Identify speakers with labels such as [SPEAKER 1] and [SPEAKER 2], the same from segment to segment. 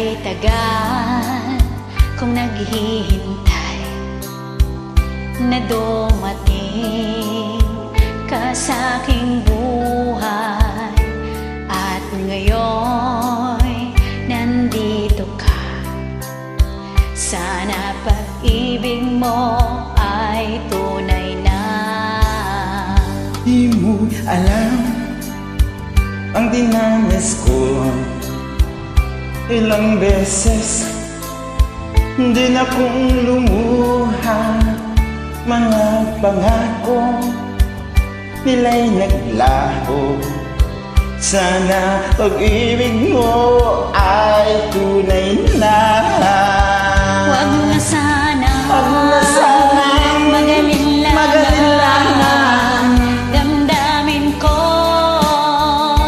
[SPEAKER 1] ay tagal kong naghihintay na dumating ka sa aking buhay. At ngayon nandito ka. Sana pag-ibig mo ay tunay na.
[SPEAKER 2] Di mo alam ang dinanas ko. Ilang beses din akong lumuha. Mga pangako nila'y naglaho. Sana pag-ibig mo ay tunay na.
[SPEAKER 1] Huwag na sana,
[SPEAKER 2] magaling lang.
[SPEAKER 1] Damdamin ko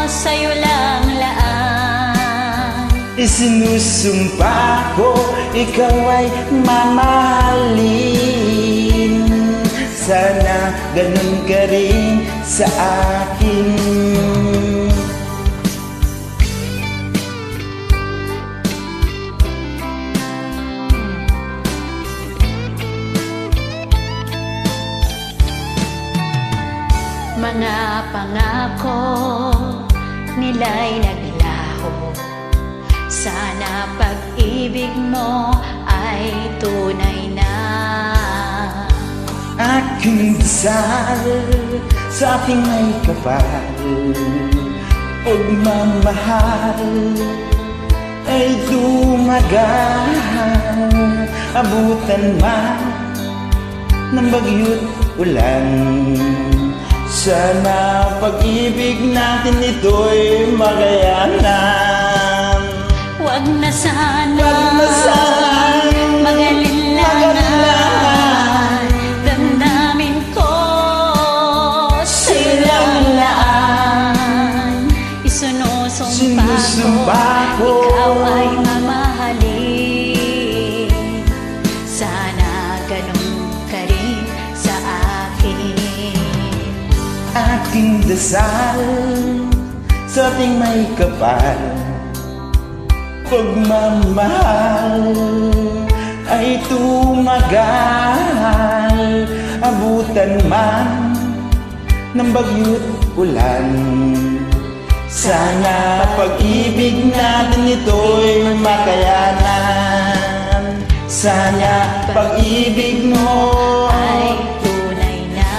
[SPEAKER 1] sa'yo lang laan.
[SPEAKER 2] Isinusumpa ko ikaw ay mamahalin. Sana ganun ka rin sa akin.
[SPEAKER 1] Mga pangako nila'y naglaho. Sana pag-ibig mo ay tunay na.
[SPEAKER 2] Aking dasal sa aking may kapal, pagmamahal ay tumagal. Abutan man ng bagyo't ulan, sana pag-ibig natin ito'y makayanan.
[SPEAKER 1] Huwag na sana,
[SPEAKER 2] magaling
[SPEAKER 1] lang. Damdamin ko sa'yo lang laan. Isinusumpa ko ikaw ay mamahalin. Sana ganun ka rin sa akin.
[SPEAKER 2] Aking dasal sa ating may kapal, pagmamahal ay tumagal. Abutan man ng bagyo't ulan, sana pag-ibig natin ito'y makayanan. Sana pag-ibig mo
[SPEAKER 1] Ay tunay na.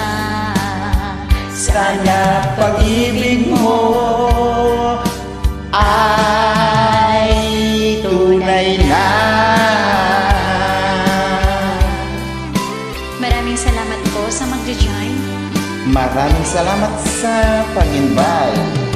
[SPEAKER 2] sana pag-ibig mo ay tunay na.
[SPEAKER 1] Maraming salamat po sa magjo-join.
[SPEAKER 2] Maraming salamat sa pag-invite.